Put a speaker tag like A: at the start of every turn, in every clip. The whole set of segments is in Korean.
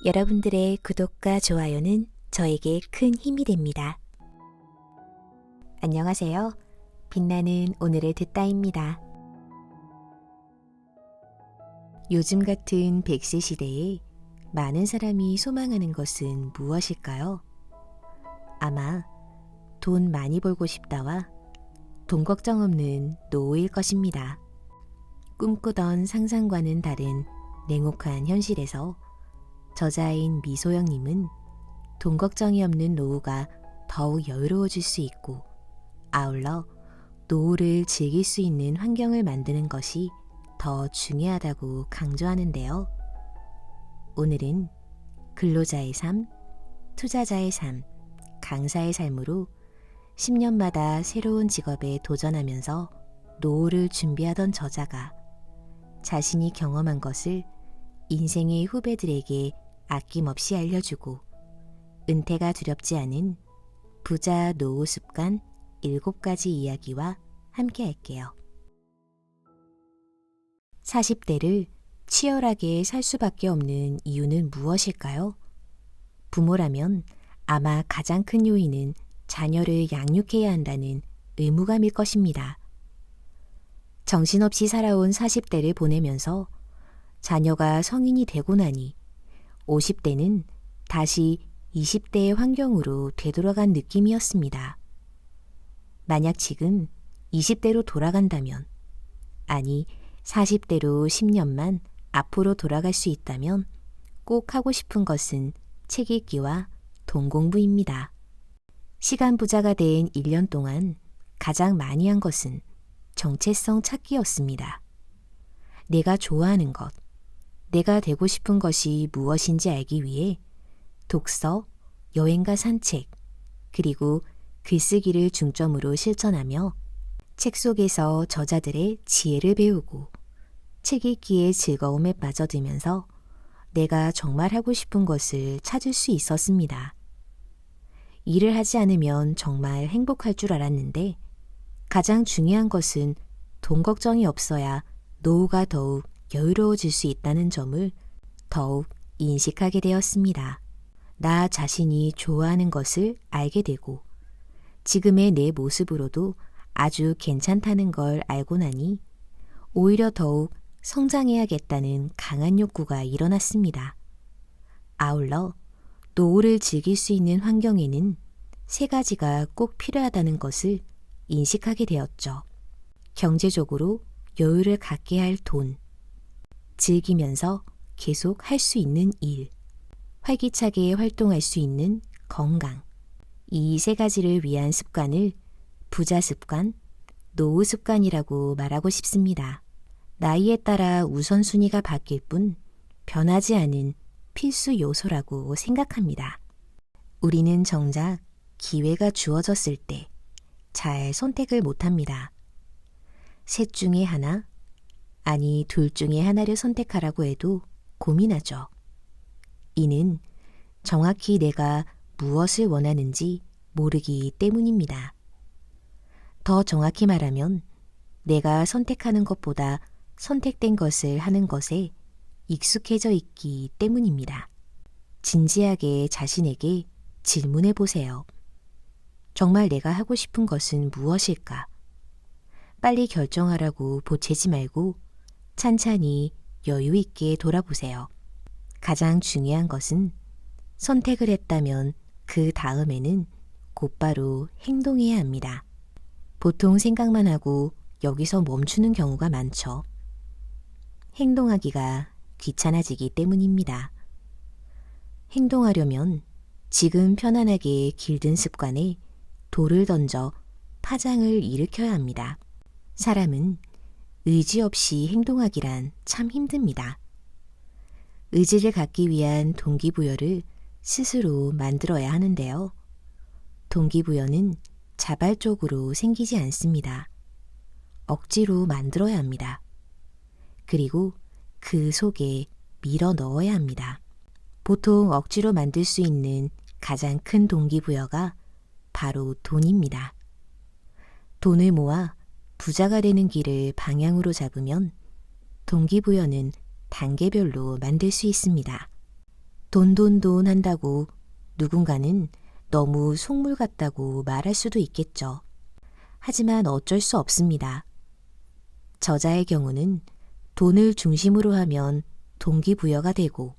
A: 여러분들의 구독과 좋아요는 저에게 큰 힘이 됩니다. 안녕하세요. 빛나는 오늘의 듣다입니다. 요즘 같은 100세 시대에 많은 사람이 소망하는 것은 무엇일까요? 아마 돈 많이 벌고 싶다와 돈 걱정 없는 노후일 것입니다. 꿈꾸던 상상과는 다른 냉혹한 현실에서 저자인 미소영님은 돈 걱정이 없는 노후가 더욱 여유로워질 수 있고 아울러 노후를 즐길 수 있는 환경을 만드는 것이 더 중요하다고 강조하는데요. 오늘은 근로자의 삶, 투자자의 삶, 강사의 삶으로 10년마다 새로운 직업에 도전하면서 노후를 준비하던 저자가 자신이 경험한 것을 인생의 후배들에게 아낌없이 알려주고 은퇴가 두렵지 않은 부자 노후 습관 7가지 이야기와 함께 할게요. 40대를 치열하게 살 수밖에 없는 이유는 무엇일까요? 부모라면 아마 가장 큰 요인은 자녀를 양육해야 한다는 의무감일 것입니다. 정신없이 살아온 40대를 보내면서 자녀가 성인이 되고 나니 50대는 다시 20대의 환경으로 되돌아간 느낌이었습니다. 만약 지금 20대로 돌아간다면, 아니 40대로 10년만 앞으로 돌아갈 수 있다면 꼭 하고 싶은 것은 책 읽기와 돈 공부입니다. 시간 부자가 된 1년 동안 가장 많이 한 것은 정체성 찾기였습니다. 내가 좋아하는 것, 내가 되고 싶은 것이 무엇인지 알기 위해 독서, 여행과 산책, 그리고 글쓰기를 중점으로 실천하며 책 속에서 저자들의 지혜를 배우고 책 읽기의 즐거움에 빠져들면서 내가 정말 하고 싶은 것을 찾을 수 있었습니다. 일을 하지 않으면 정말 행복할 줄 알았는데 가장 중요한 것은 돈 걱정이 없어야 노후가 더욱 여유로워질 수 있다는 점을 더욱 인식하게 되었습니다. 나 자신이 좋아하는 것을 알게 되고 지금의 내 모습으로도 아주 괜찮다는 걸 알고 나니 오히려 더욱 성장해야겠다는 강한 욕구가 일어났습니다. 아울러 노후를 즐길 수 있는 환경에는 3가지가 꼭 필요하다는 것을 인식하게 되었죠. 경제적으로 여유를 갖게 할 돈, 즐기면서 계속 할 수 있는 일, 활기차게 활동할 수 있는 건강. 이 3가지를 위한 습관을 부자 습관, 노후 습관이라고 말하고 싶습니다. 나이에 따라 우선순위가 바뀔 뿐 변하지 않은 필수 요소라고 생각합니다. 우리는 정작 기회가 주어졌을 때 잘 선택을 못합니다. 셋 중에 하나, 아니 둘 중에 하나를 선택하라고 해도 고민하죠. 이는 정확히 내가 무엇을 원하는지 모르기 때문입니다. 더 정확히 말하면 내가 선택하는 것보다 선택된 것을 하는 것에 익숙해져 있기 때문입니다. 진지하게 자신에게 질문해 보세요. 정말 내가 하고 싶은 것은 무엇일까? 빨리 결정하라고 보채지 말고 찬찬히 여유 있게 돌아보세요. 가장 중요한 것은 선택을 했다면 그 다음에는 곧바로 행동해야 합니다. 보통 생각만 하고 여기서 멈추는 경우가 많죠. 행동하기가 귀찮아지기 때문입니다. 행동하려면 지금 편안하게 길든 습관에 돌을 던져 파장을 일으켜야 합니다. 사람은 의지 없이 행동하기란 참 힘듭니다. 의지를 갖기 위한 동기부여를 스스로 만들어야 하는데요. 동기부여는 자발적으로 생기지 않습니다. 억지로 만들어야 합니다. 그리고 그 속에 밀어 넣어야 합니다. 보통 억지로 만들 수 있는 가장 큰 동기부여가 바로 돈입니다. 돈을 모아 부자가 되는 길을 방향으로 잡으면 동기부여는 단계별로 만들 수 있습니다. 돈 한다고 누군가는 너무 속물 같다고 말할 수도 있겠죠. 하지만 어쩔 수 없습니다. 저자의 경우는 돈을 중심으로 하면 동기부여가 되고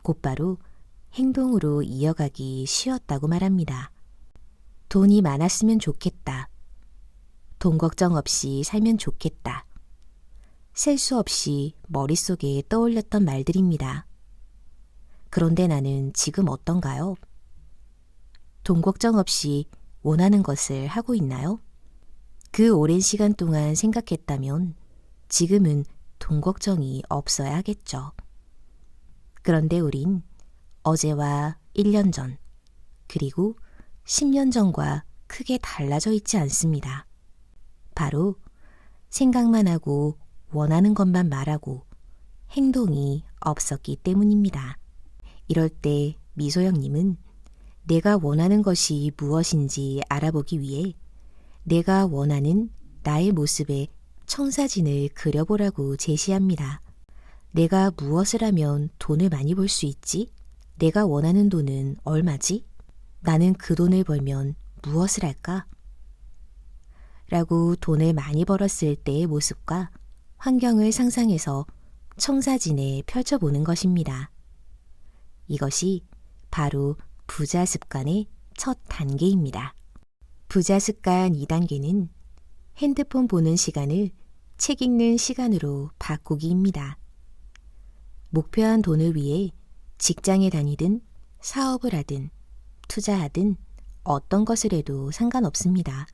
A: 곧바로 행동으로 이어가기 쉬웠다고 말합니다. 돈이 많았으면 좋겠다. 돈 걱정 없이 살면 좋겠다. 셀 수 없이 머릿속에 떠올렸던 말들입니다. 그런데 나는 지금 어떤가요? 돈 걱정 없이 원하는 것을 하고 있나요? 그 오랜 시간 동안 생각했다면 지금은 돈 걱정이 없어야 하겠죠. 그런데 우린 어제와 1년 전, 그리고 10년 전과 크게 달라져 있지 않습니다. 바로 생각만 하고 원하는 것만 말하고 행동이 없었기 때문입니다. 이럴 때 미소영님은 내가 원하는 것이 무엇인지 알아보기 위해 내가 원하는 나의 모습의 청사진을 그려보라고 제시합니다. 내가 무엇을 하면 돈을 많이 벌 수 있지? 내가 원하는 돈은 얼마지? 나는 그 돈을 벌면 무엇을 할까? 라고 돈을 많이 벌었을 때의 모습과 환경을 상상해서 청사진에 펼쳐보는 것입니다. 이것이 바로 부자 습관의 첫 단계입니다. 부자 습관 2단계는 핸드폰 보는 시간을 책 읽는 시간으로 바꾸기입니다. 목표한 돈을 위해 직장에 다니든 사업을 하든 투자하든 어떤 것을 해도 상관없습니다.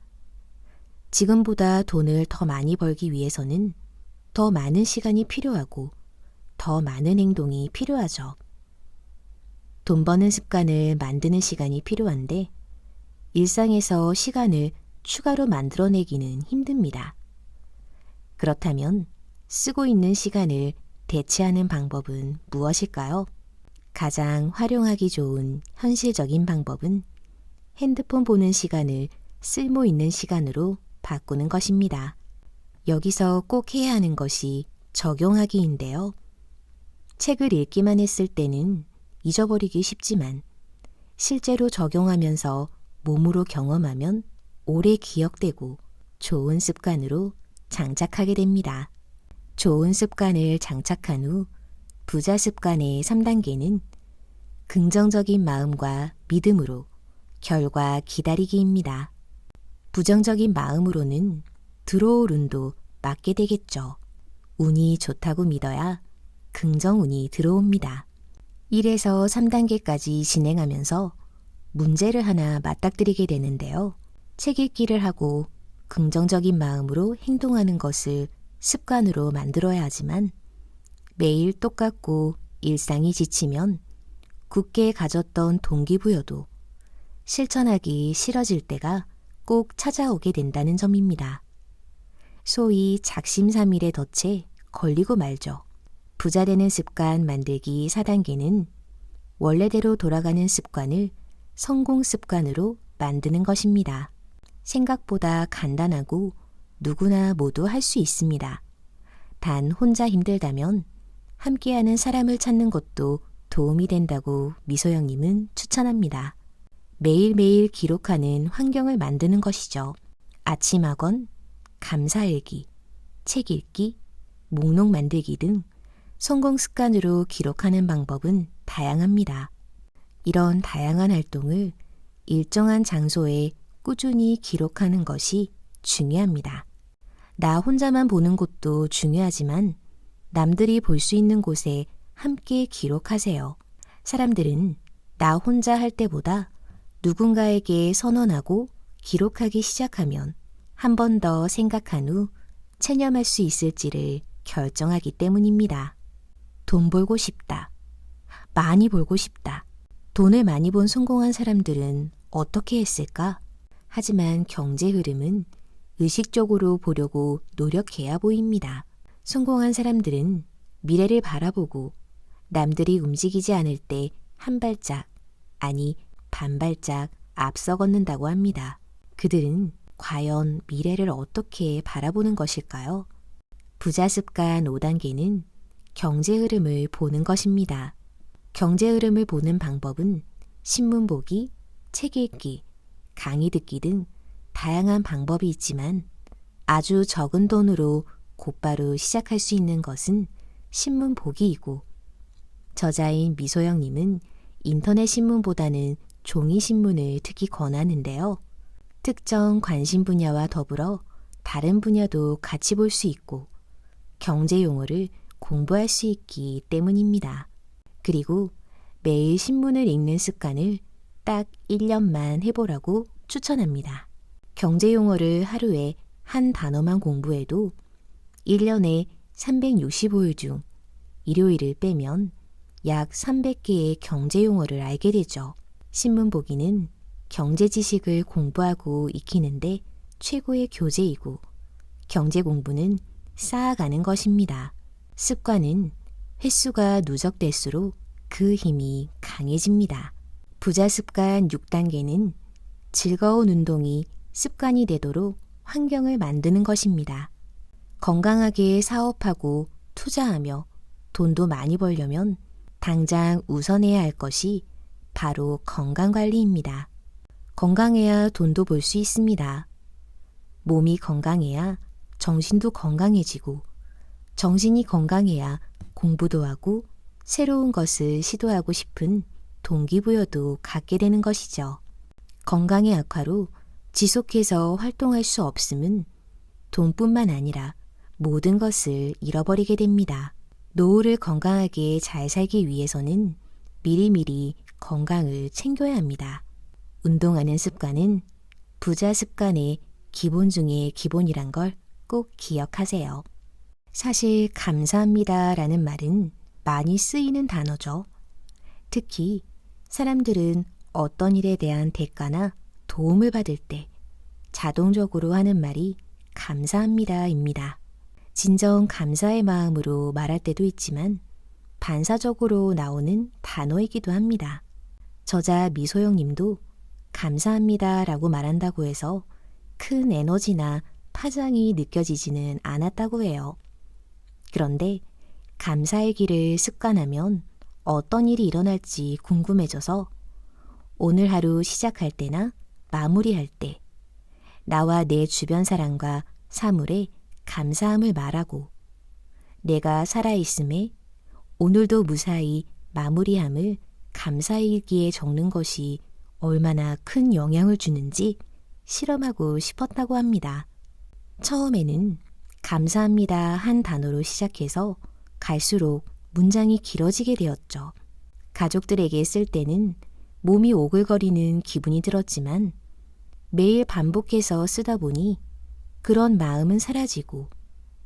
A: 지금보다 돈을 더 많이 벌기 위해서는 더 많은 시간이 필요하고 더 많은 행동이 필요하죠. 돈 버는 습관을 만드는 시간이 필요한데 일상에서 시간을 추가로 만들어내기는 힘듭니다. 그렇다면 쓰고 있는 시간을 대체하는 방법은 무엇일까요? 가장 활용하기 좋은 현실적인 방법은 핸드폰 보는 시간을 쓸모 있는 시간으로 바꾸는 것입니다. 여기서 꼭 해야 하는 것이 적용하기인데요. 책을 읽기만 했을 때는 잊어버리기 쉽지만 실제로 적용하면서 몸으로 경험하면 오래 기억되고 좋은 습관으로 장착하게 됩니다. 좋은 습관을 장착한 후 부자 습관의 3단계는 긍정적인 마음과 믿음으로 결과 기다리기입니다. 부정적인 마음으로는 들어올 운도 맞게 되겠죠. 운이 좋다고 믿어야 긍정운이 들어옵니다. 1에서 3단계까지 진행하면서 문제를 하나 맞닥뜨리게 되는데요. 책 읽기를 하고 긍정적인 마음으로 행동하는 것을 습관으로 만들어야 하지만 매일 똑같고 일상이 지치면 굳게 가졌던 동기부여도 실천하기 싫어질 때가 꼭 찾아오게 된다는 점입니다. 소위 작심삼일의 덫에 걸리고 말죠. 부자 되는 습관 만들기 4단계는 원래대로 돌아가는 습관을 성공 습관으로 만드는 것입니다. 생각보다 간단하고 누구나 모두 할 수 있습니다. 단 혼자 힘들다면 함께하는 사람을 찾는 것도 도움이 된다고 미소영님은 추천합니다. 매일매일 기록하는 환경을 만드는 것이죠. 아침 학원, 감사일기, 책 읽기, 목록 만들기 등 성공 습관으로 기록하는 방법은 다양합니다. 이런 다양한 활동을 일정한 장소에 꾸준히 기록하는 것이 중요합니다. 나 혼자만 보는 것도 중요하지만 남들이 볼 수 있는 곳에 함께 기록하세요. 사람들은 나 혼자 할 때보다 누군가에게 선언하고 기록하기 시작하면 한 번 더 생각한 후 체념할 수 있을지를 결정하기 때문입니다. 돈 벌고 싶다. 많이 벌고 싶다. 돈을 많이 번 성공한 사람들은 어떻게 했을까? 하지만 경제 흐름은 의식적으로 보려고 노력해야 보입니다. 성공한 사람들은 미래를 바라보고 남들이 움직이지 않을 때 한 발짝, 아니 반발짝 앞서 걷는다고 합니다. 그들은 과연 미래를 어떻게 바라보는 것일까요? 부자 습관 5단계는 경제 흐름을 보는 것입니다. 경제 흐름을 보는 방법은 신문 보기, 책 읽기, 강의 듣기 등 다양한 방법이 있지만 아주 적은 돈으로 곧바로 시작할 수 있는 것은 신문 보기이고, 저자인 미소영님은 인터넷 신문보다는 종이 신문을 특히 권하는데요. 특정 관심 분야와 더불어 다른 분야도 같이 볼 수 있고 경제 용어를 공부할 수 있기 때문입니다. 그리고 매일 신문을 읽는 습관을 딱 1년만 해보라고 추천합니다. 경제 용어를 하루에 한 단어만 공부해도 1년에 365일 중 일요일을 빼면 약 300개의 경제 용어를 알게 되죠. 신문 보기는 경제 지식을 공부하고 익히는데 최고의 교재이고, 경제 공부는 쌓아가는 것입니다. 습관은 횟수가 누적될수록 그 힘이 강해집니다. 부자 습관 6단계는 즐거운 운동이 습관이 되도록 환경을 만드는 것입니다. 건강하게 사업하고 투자하며 돈도 많이 벌려면 당장 우선해야 할 것이 바로 건강관리입니다. 건강해야 돈도 벌 수 있습니다. 몸이 건강해야 정신도 건강해지고, 정신이 건강해야 공부도 하고 새로운 것을 시도하고 싶은 동기부여도 갖게 되는 것이죠. 건강의 악화로 지속해서 활동할 수 없음은 돈뿐만 아니라 모든 것을 잃어버리게 됩니다. 노후를 건강하게 잘 살기 위해서는 미리미리 건강을 챙겨야 합니다. 운동하는 습관은 부자 습관의 기본 중의 기본이란 걸 꼭 기억하세요. 사실 감사합니다라는 말은 많이 쓰이는 단어죠. 특히 사람들은 어떤 일에 대한 대가나 도움을 받을 때 자동적으로 하는 말이 감사합니다입니다. 진정 감사의 마음으로 말할 때도 있지만 반사적으로 나오는 단어이기도 합니다. 저자 미소영 님도 감사합니다라고 말한다고 해서 큰 에너지나 파장이 느껴지지는 않았다고 해요. 그런데 감사의 길을 습관하면 어떤 일이 일어날지 궁금해져서 오늘 하루 시작할 때나 마무리할 때 나와 내 주변 사람과 사물에 감사함을 말하고, 내가 살아있음에 오늘도 무사히 마무리함을 감사일기에 적는 것이 얼마나 큰 영향을 주는지 실험하고 싶었다고 합니다. 처음에는 감사합니다 한 단어로 시작해서 갈수록 문장이 길어지게 되었죠. 가족들에게 쓸 때는 몸이 오글거리는 기분이 들었지만 매일 반복해서 쓰다 보니 그런 마음은 사라지고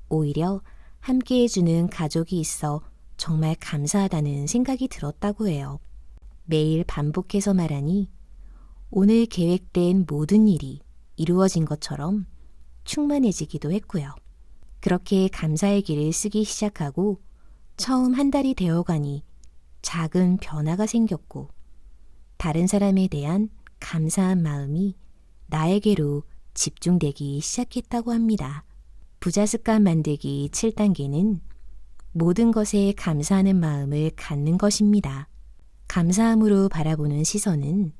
A: 오히려 함께 해주는 가족이 있어 정말 감사하다는 생각이 들었다고 해요. 매일 반복해서 말하니 오늘 계획된 모든 일이 이루어진 것처럼 충만해지기도 했고요. 그렇게 감사의 길을 쓰기 시작하고 처음 한 달이 되어가니 작은 변화가 생겼고, 다른 사람에 대한 감사한 마음이 나에게로 집중되기 시작했다고 합니다. 부자 습관 만들기 7단계는 모든 것에 감사하는 마음을 갖는 것입니다. 감사함으로 바라보는 시선은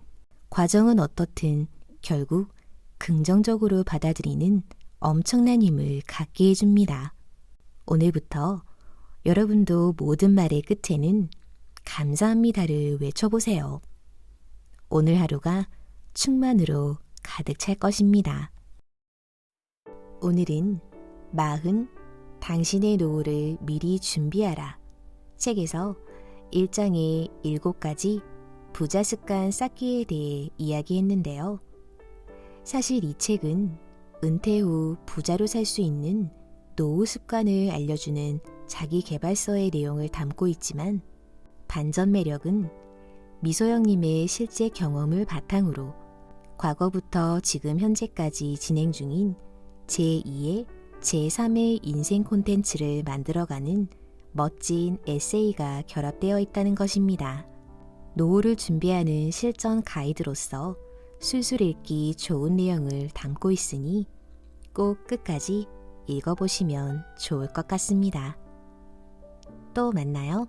A: 과정은 어떻든 결국 긍정적으로 받아들이는 엄청난 힘을 갖게 해줍니다. 오늘부터 여러분도 모든 말의 끝에는 감사합니다를 외쳐보세요. 오늘 하루가 충만으로 가득 찰 것입니다. 오늘은 40 당신의 노후를 미리 준비하라 책에서 1장의 7가지 부자 습관 쌓기에 대해 이야기했는데요. 사실 이 책은 은퇴 후 부자로 살 수 있는 노후 습관을 알려주는 자기계발서의 내용을 담고 있지만, 반전 매력은 미소영님의 실제 경험을 바탕으로 과거부터 지금 현재까지 진행 중인 제2의 제3의 인생 콘텐츠를 만들어가는 멋진 에세이가 결합되어 있다는 것입니다. 노후를 준비하는 실전 가이드로서 술술 읽기 좋은 내용을 담고 있으니 꼭 끝까지 읽어보시면 좋을 것 같습니다. 또 만나요.